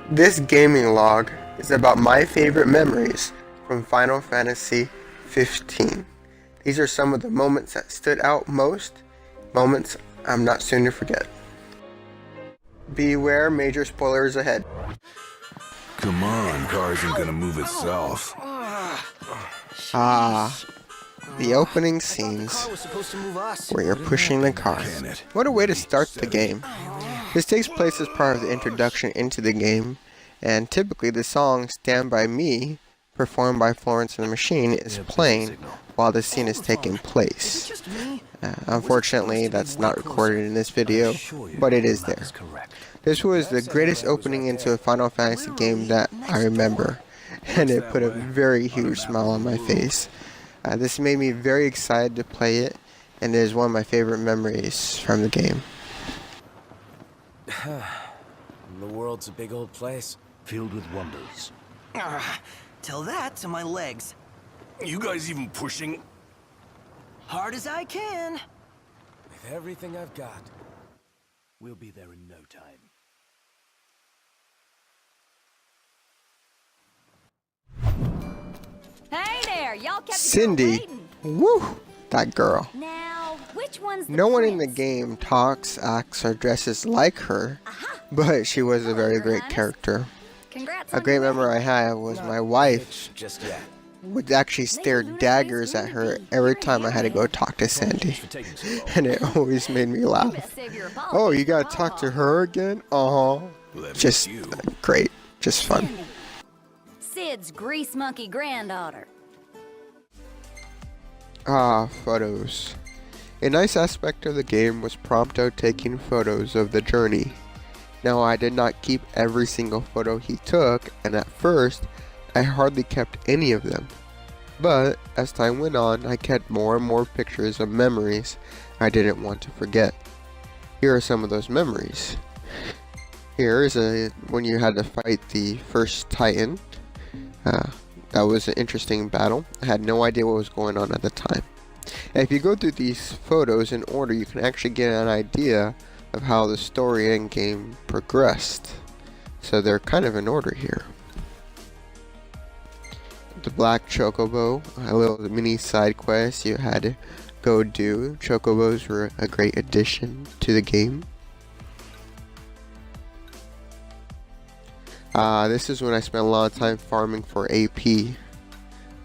This gaming log is about my favorite memories from Final Fantasy 15. These are some of the moments that stood out most, moments I'm not soon to forget. Beware, major spoilers ahead. Come on, car isn't gonna move itself. The opening scenes where you're pushing the car. What a way to start the game. This takes place as part of the introduction into the game, and typically the song Stand By Me, performed by Florence and the Machine, is playing while the scene is taking place. Unfortunately, that's not recorded in this video, but it is there. This was the greatest opening into a Final Fantasy game that I remember, and it put a very huge smile on my face. This made me very excited to play it, and it is one of my favorite memories from the game. The world's a big old place, filled with wonders. Tell that to my legs. You guys even pushing? Hard as I can. with everything I've got. We'll be there in no time. Hey there, y'all kept Cindy, woo, that girl. Now, which one's the No one in the prince? game talks, acts, or dresses like her, but she was a very great character. Congrats A on great your memory I had was my wife Just yet. would actually stare daggers at her every time I had to go talk to Sandy, and it always made me wedding. laugh. Best save your apologies Oh, you for gotta talk to Papa. her again? Uh-huh. Just great, just fun. Sid's grease monkey granddaughter. Photos. A nice aspect of the game was Prompto taking photos of the journey. Now, I did not keep every single photo he took, and at first, I hardly kept any of them. But, as time went on, I kept more and more pictures of memories I didn't want to forget. Here are some of those memories. Here is when you had to fight the first Titan. That was an interesting battle. I had no idea what was going on at the time. And if you go through these photos in order, you can actually get an idea of how the story and game progressed. So they're kind of in order here. The Black Chocobo, a little mini side quest you had to go do. Chocobos were a great addition to the game. This is when I spent a lot of time farming for AP.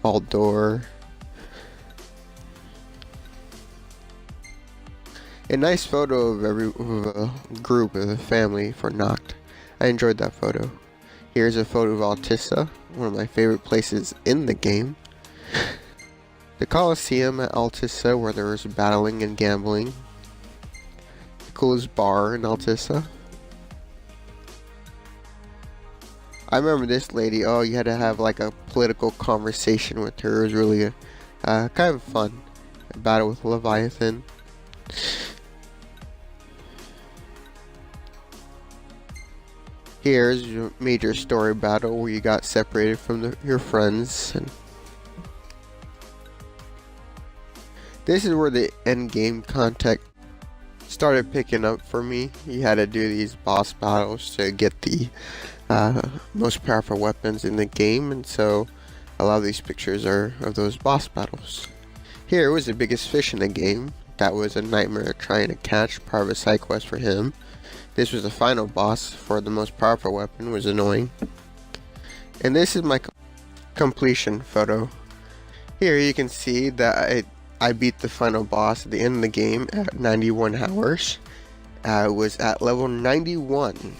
Aldor. A nice photo of a group of the family for Noct. I enjoyed that photo. Here's a photo of Altissa, one of my favorite places in the game. The Coliseum at Altissa, where there was battling and gambling. The coolest bar in Altissa. I remember this lady. Oh, you had to have like a political conversation with her. It was really kind of fun. A battle with Leviathan. Here's your major story battle where you got separated from your friends. And this is where the end game content started picking up for me. You had to do these boss battles to get the most powerful weapons in the game, and so a lot of these pictures are of those boss battles. Here was the biggest fish in the game. That was a nightmare trying to catch, part of a side quest for him. This was the final boss for the most powerful weapon, was annoying. And this is my completion photo. Here you can see that I beat the final boss at the end of the game at 91 hours. I was at level 91.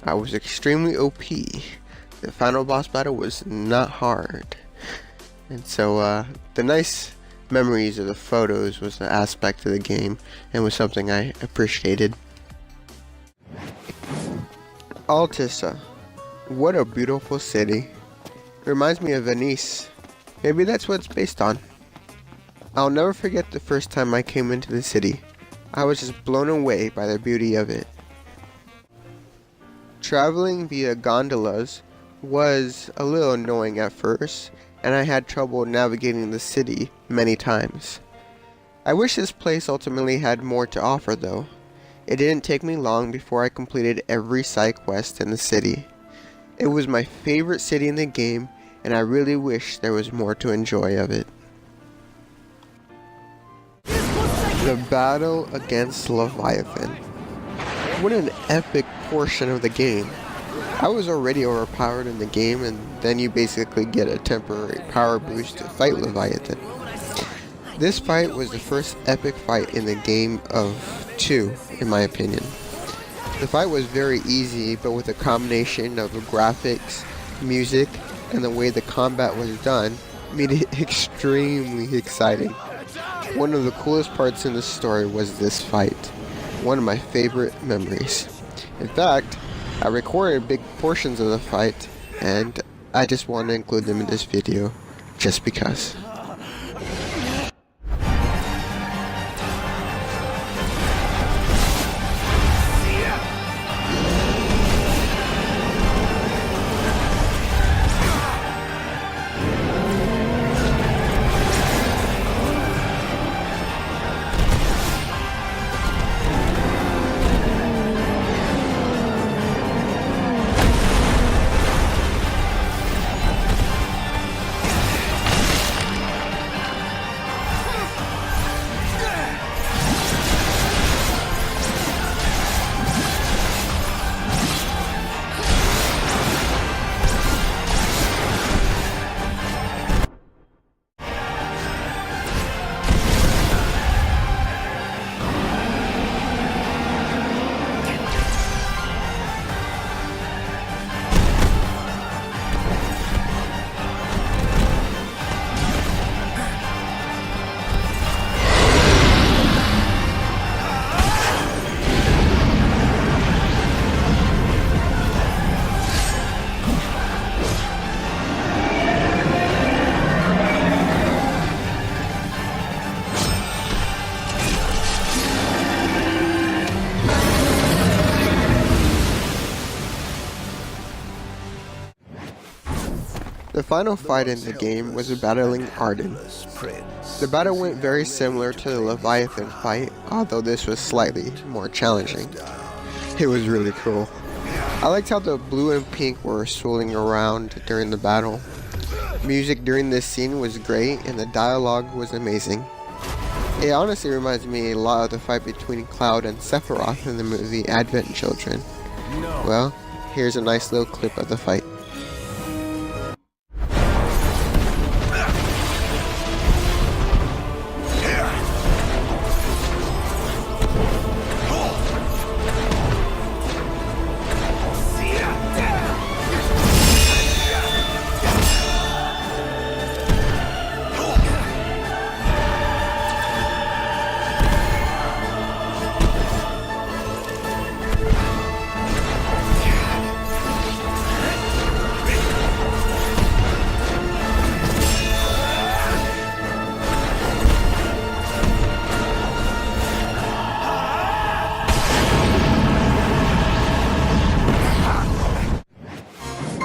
I was extremely OP. The final boss battle was not hard. And so the nice memories of the photos was the aspect of the game and was something I appreciated. Altissa. What a beautiful city. Reminds me of Venice. Maybe that's what it's based on. I'll never forget the first time I came into the city. I was just blown away by the beauty of it. Traveling via gondolas was a little annoying at first, and I had trouble navigating the city many times. I wish this place ultimately had more to offer though. It didn't take me long before I completed every side quest in the city. It was my favorite city in the game, and I really wish there was more to enjoy of it. The battle against Leviathan. What an epic portion of the game. I was already overpowered in the game, and then you basically get a temporary power boost to fight Leviathan. This fight was the first epic fight in the game of 2, in my opinion. The fight was very easy, but with a combination of the graphics, music, and the way the combat was done, made it extremely exciting. One of the coolest parts in the story was this fight, one of my favorite memories. In fact, I recorded big portions of the fight, and I just want to include them in this video, just because. The final fight in the game was battling Arden. The battle went very similar to the Leviathan fight, although this was slightly more challenging. It was really cool. I liked how the blue and pink were swirling around during the battle. Music during this scene was great and the dialogue was amazing. It honestly reminds me a lot of the fight between Cloud and Sephiroth in the movie Advent Children. Well, here's a nice little clip of the fight.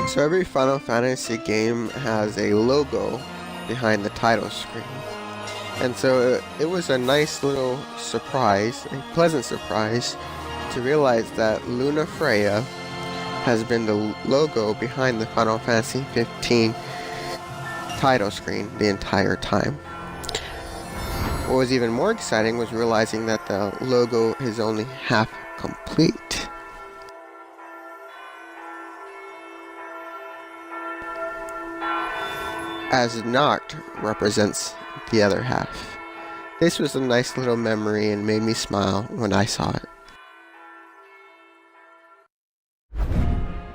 So every Final Fantasy game has a logo behind the title screen. And so it was a nice little surprise, a pleasant surprise, to realize that Luna Freya has been the logo behind the Final Fantasy 15 title screen the entire time. What was even more exciting was realizing that the logo is only half complete. As Noct represents the other half. This was a nice little memory and made me smile when I saw it.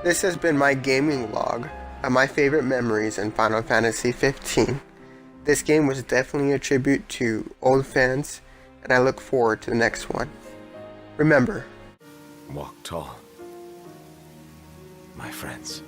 This has been my gaming log of my favorite memories in Final Fantasy 15. This game was definitely a tribute to old fans, and I look forward to the next one. Remember, Walk tall, my friends.